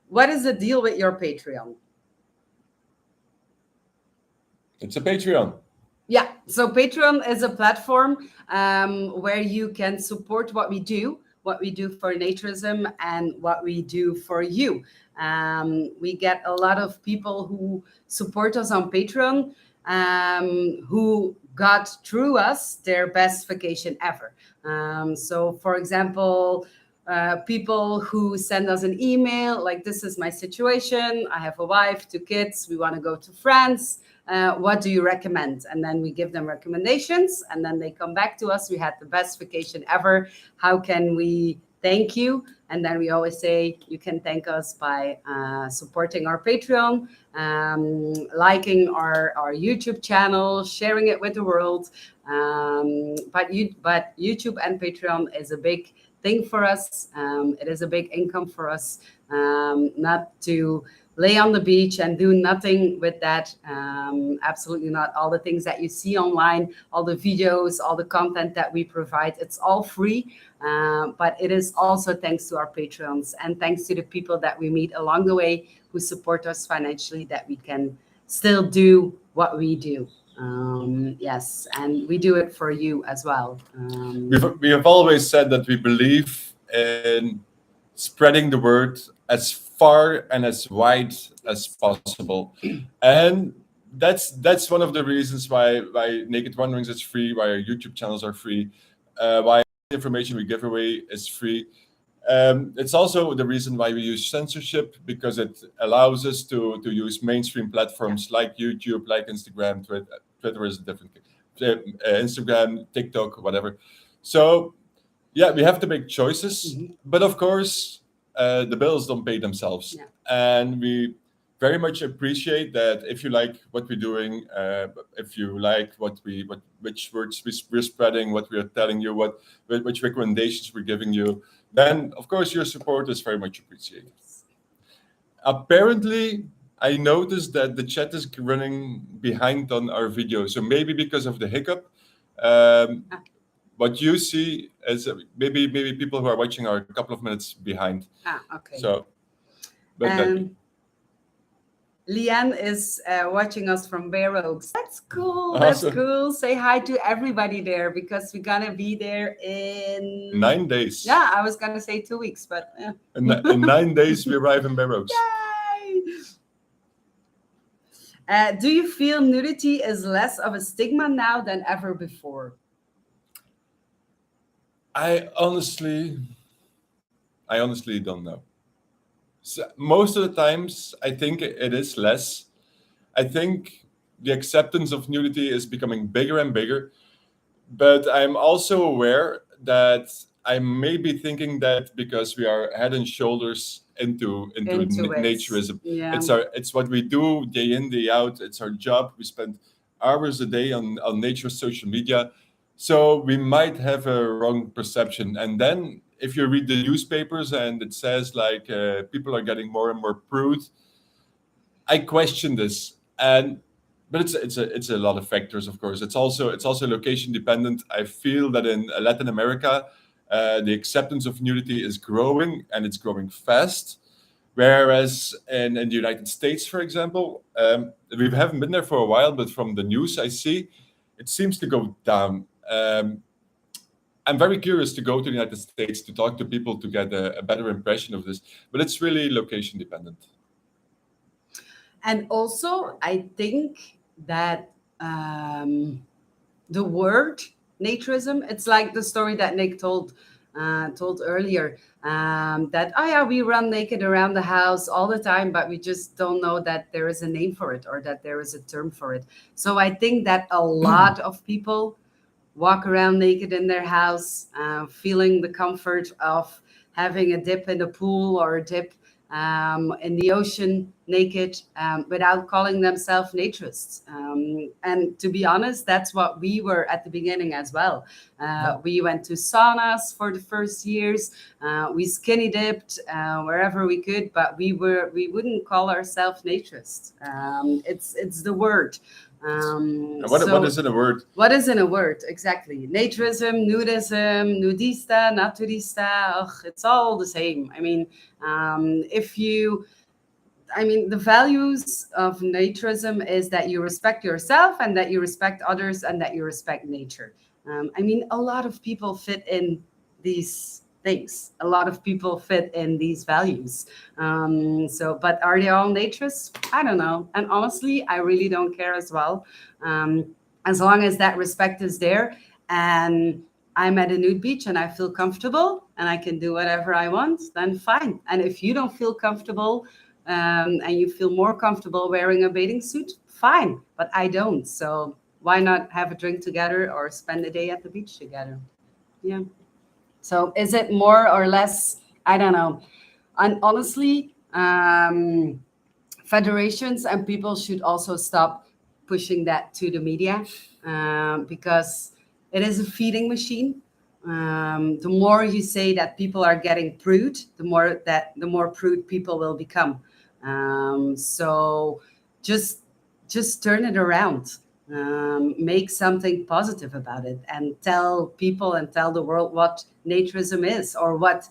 What is the deal with your Patreon? It's a Patreon. Yeah, so Patreon is a platform where you can support what we do for naturism, and what we do for you. We get a lot of people who support us on Patreon, who got through us their best vacation ever. So, for example, people who send us an email like, "This is my situation. I have a wife, 2 kids. We want to go to France. What do you recommend?" And then we give them recommendations, and then they come back to us. "We had the best vacation ever. How can we thank you?" And then we always say, you can thank us by supporting our Patreon, liking our YouTube channel, sharing it with the world. But YouTube and Patreon is a big thing for us. It is a big income for us, not to lay on the beach and do nothing with that. Absolutely not. All the things that you see online, all the videos, all the content that we provide, it's all free. But it is also thanks to our patrons and thanks to the people that we meet along the way who support us financially, that we can still do what we do. Yes, and we do it for you as well. We have always said that we believe in spreading the word as far and as wide as possible, and that's one of the reasons why Naked Wanderings is free, why our YouTube channels are free, why the information we give away is free. It's also the reason why we use censorship, because it allows us to use mainstream platforms like YouTube, like Instagram. Twitter is a different thing. Instagram, TikTok, whatever. So yeah, we have to make choices, but of course, the bills don't pay themselves, and we very much appreciate that. If you like what we're doing, if you like which words we're spreading, what we are telling you, which recommendations we're giving you, then of course your support is very much appreciated. Apparently, I noticed that the chat is running behind on our video, so maybe because of the hiccup. What you see is maybe people who are watching are a couple of minutes behind. Okay. So, but Leanne is watching us from Bear Oaks. That's cool. That's Awesome. cool. Say hi to everybody there because we're gonna be there in 9 days. Yeah, I was gonna say 2 weeks, but In 9 days, we arrive in Barracks. Yay! Do you feel nudity is less of a stigma now than ever before? I honestly don't know. So most of the times, I think it is less. I think the acceptance of nudity is becoming bigger and bigger, but I'm also aware that I may be thinking that because we are head and shoulders Into it. naturism. Yeah. It's what we do day in, day out. It's our job. We spend hours a day on nature social media, so we might have a wrong perception. And then if you read the newspapers and it says like people are getting more and more prude, I question this. And but it's a lot of factors, of course. It's also location dependent. I feel that in Latin America, the acceptance of nudity is growing and it's growing fast. Whereas in the United States, for example, we haven't been there for a while, but from the news I see, it seems to go down. I'm very curious to go to the United States to talk to people to get a better impression of this, but it's really location dependent. And also, I think that the word naturism, it's like the story that Nick told earlier, that oh yeah, we run naked around the house all the time, but we just don't know that there is a name for it or that there is a term for it. So I think that a lot of people walk around naked in their house, feeling the comfort of having a dip in the pool or a dip in the ocean naked, without calling themselves naturists. And to be honest, that's what we were at the beginning as well. We went to saunas for the first years. We skinny dipped wherever we could, but we wouldn't call ourselves naturists. It's the word. What is in a word? What is in a word? Exactly. Naturism, nudism, nudista, naturista. Ugh, it's all the same. I mean, the values of naturism is that you respect yourself and that you respect others and that you respect nature. A lot of people fit in these things. A lot of people fit in these values. But are they all naturists? I don't know. And honestly, I really don't care as well. As long as that respect is there and I'm at a nude beach and I feel comfortable and I can do whatever I want, then fine. And if you don't feel comfortable, and you feel more comfortable wearing a bathing suit, fine. But I don't. So why not have a drink together or spend a day at the beach together? Yeah. So is it more or less? I don't know. And honestly, federations and people should also stop pushing that to the media, because it is a feeding machine. The more you say that people are getting prude, the more prude people will become. So just turn it around. Make something positive about it and tell people and tell the world what naturism is or what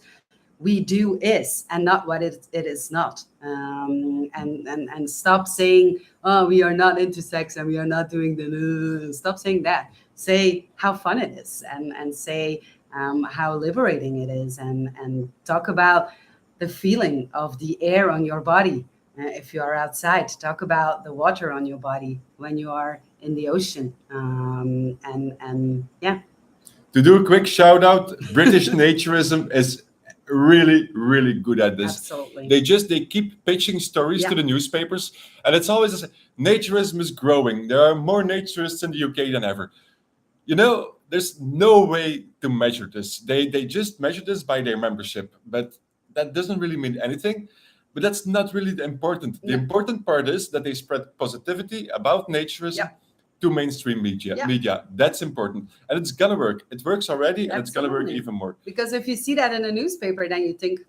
we do is and not what it is not. And stop saying, oh, we are not into sex and we are not doing the stop saying that. Say how fun it is and say how liberating it is and talk about the feeling of the air on your body. If you are outside, talk about the water on your body when you are in the ocean. And yeah. To do a quick shout out, British naturism is really, really good at this. Absolutely. They keep pitching stories Yeah. to the newspapers, and it's always naturism is growing. There are more naturists in the UK than ever. There's no way to measure this. They just measure this by their membership, but that doesn't really mean anything. But that's not really the important. The No. important part is that they spread positivity about naturism Yeah. to mainstream media. Yeah. That's important, and it's gonna work. It works already, and it's gonna work Absolutely. even more. Because if you see that in a newspaper, then you think,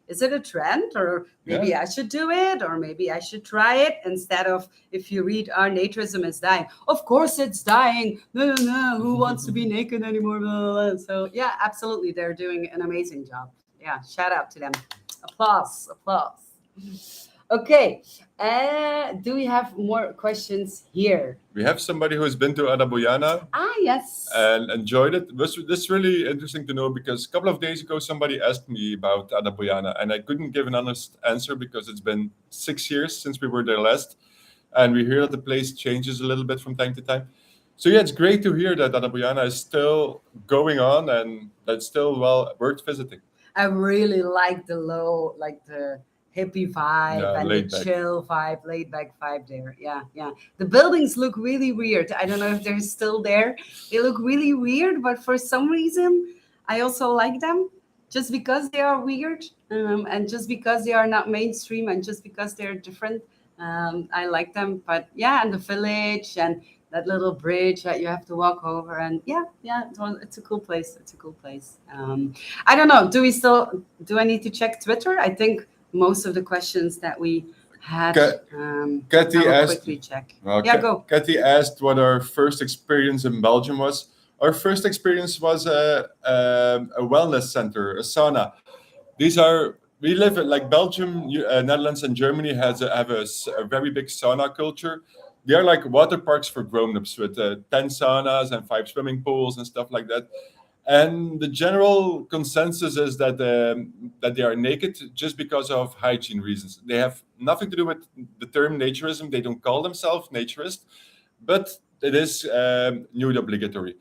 is it a trend? Or maybe Yeah. I should do it, or maybe I should try it, instead of if you read our naturism is dying. Of course it's dying. No. Who wants to be naked anymore? Blah, blah, blah. So yeah, absolutely. They're doing an amazing job. Yeah, shout out to them. Applause. Okay. Do we have more questions here? We have somebody who has been to Adaboyana Ah, yes. and enjoyed it. This really interesting to know because a couple of days ago somebody asked me about Adaboyana and I couldn't give an honest answer because it's been 6 years since we were there last, and we hear that the place changes a little bit from time to time. So yeah, it's great to hear that Adaboyana is still going on and that's still well worth visiting. I really like the hippie vibe Yeah, and the laid back. chill vibe, laid back vibe there. Yeah, yeah. The buildings look really weird. I don't know if they're still there. They look really weird, but for some reason, I also like them just because they are weird, and just because they are not mainstream, and just because they're different. I like them. But yeah, and the village and that little bridge that you have to walk over, and yeah, yeah, it's a cool place. It's a cool place. I don't know. Do I need to check Twitter? I think most of the questions that we had. Ka- I Kathy will asked, quickly check. well, Yeah, go. Kathy asked what our first experience in Belgium was. Our first experience was a wellness center, a sauna. These are we live in like Belgium, Netherlands, and Germany have a very big sauna culture. They are like water parks for grown-ups with 10 saunas and 5 swimming pools and stuff like that. And the general consensus is that they are naked just because of hygiene reasons. They have nothing to do with the term naturism. They don't call themselves naturist, but it is nude obligatory.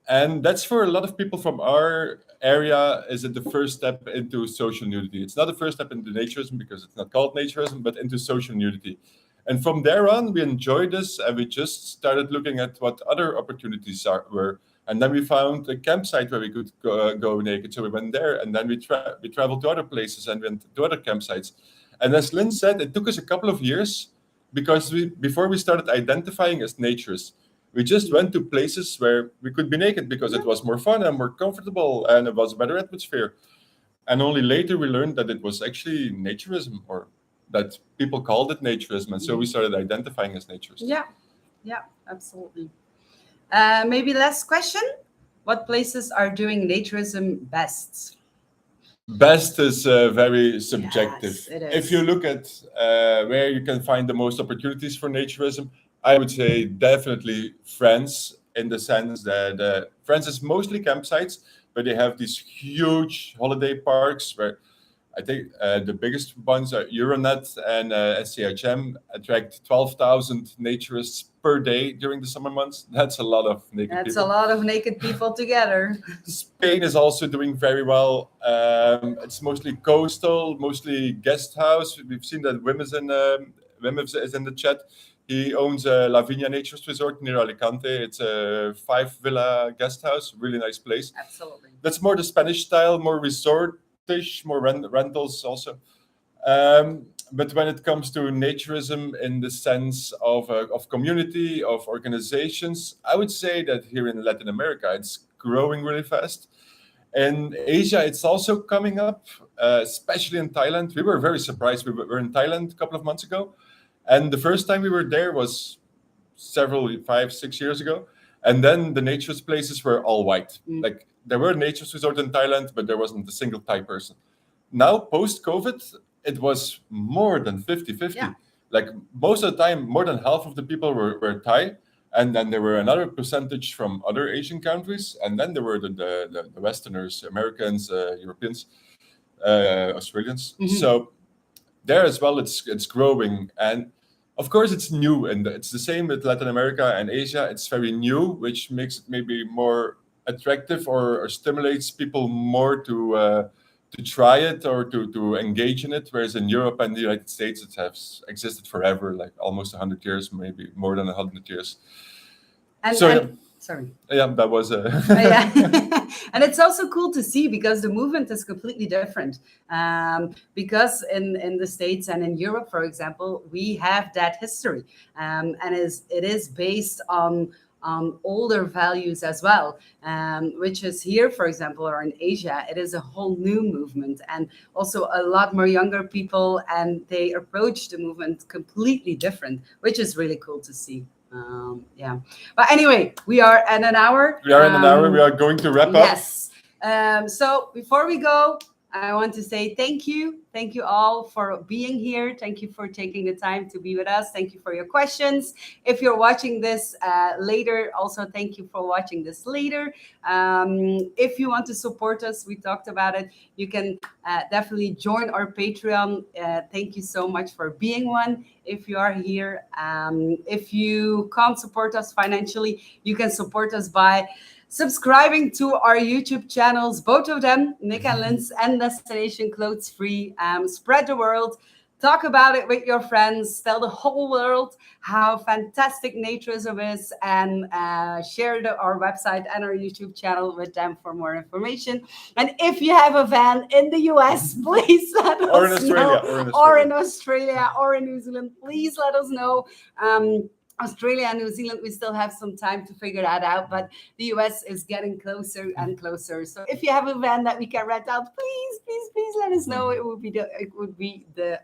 And that's for a lot of people from our area. Is it the first step into social nudity? It's not the first step into naturism because it's not called naturism, but into social nudity. And from there on, we enjoyed this, and we just started looking at what other opportunities were. And then we found a campsite where we could go naked. So we went there, and then we traveled to other places and went to other campsites. And as Lynn said, it took us a couple of years because before we started identifying as naturists, we just went to places where we could be naked because it was more fun and more comfortable and it was a better atmosphere. And only later we learned that it was actually naturism, or that people called it naturism. And so we started identifying as naturists. Yeah, yeah, absolutely. Maybe last question. What places are doing naturism best? Best is very subjective. Yes, it If you is. look at where you can find the most opportunities for naturism, I would say definitely France, in the sense that France is mostly campsites, but they have these huge holiday parks where I think the biggest ones are Euronet and SCHM attract 12,000 naturists per day during the summer months. That's a lot of naked That's a people. lot of naked people together. Spain is also doing very well. It's mostly coastal, mostly guest house. We've seen that Wim is in the chat. He owns a La Viña Naturist Resort near Alicante. It's a 5 villa guest house, really nice place. Absolutely. That's more the Spanish style, more resortish, more rentals also. But when it comes to naturism in the sense of community, of organizations, I would say that here in Latin America, it's growing really fast. In Asia, it's also coming up, especially in Thailand. We were very surprised. We were in Thailand a couple of months ago, and the first time we were there was 5, 6 years ago. And then the naturist places were all white. Mm. Like there were naturist resorts in Thailand, but there wasn't a single Thai person. Now, post COVID, it was more than 50-50. Yeah. Like most of the time, more than half of the people were Thai. And then there were another percentage from other Asian countries. And then there were the Westerners, Americans, Europeans, Australians. Mhm. So there as well, it's growing. And of course, it's new. And it's the same with Latin America and Asia. It's very new, which makes it maybe more attractive or stimulates people more to try it or to engage in it. Whereas in Europe and the United States, it has existed forever, like almost 100 years, maybe more than 100 years. And, So, and sorry. yeah, that was Yeah. And it's also cool to see because the movement is completely different. Because in the States and in Europe, for example, we have that history, and it is based on older values as well, which is here, for example, or in Asia, it is a whole new movement and also a lot more younger people, and they approach the movement completely different, which is really cool to see. Yeah. But anyway, we are at an hour. We are in an hour. We are going to wrap up. Yes. So before we go, I want to say thank you. Thank you all for being here. Thank you for taking the time to be with us. Thank you for your questions. If you're watching this later, also thank you for watching this later. If you want to support us, we talked about it. You can definitely join our Patreon. Thank you so much for being one. If you are here, if you can't support us financially, you can support us by subscribing to our YouTube channels, both of them, Nick and Lynn's and Destination Clothes Free. Spread the word, talk about it with your friends, tell the whole world how fantastic naturism is, and share our website and our YouTube channel with them for more information. And if you have a van in the US, please let Or in us Australia, know. Or in Australia, or in New Zealand, please let us know. Australia and New Zealand, we still have some time to figure that out, but the US is getting closer and closer. So if you have a van that we can rent out, please let us know. It would be the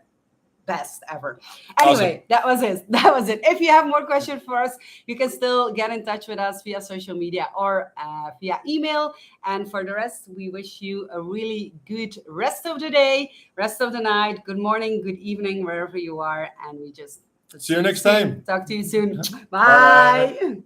best ever. Anyway, Awesome. That was it. If you have more questions for us, you can still get in touch with us via social media or via email. And for the rest, we wish you a really good rest of the day, rest of the night, good morning, good evening, wherever you are. And we just See you next time. Talk to you soon. Bye. Bye.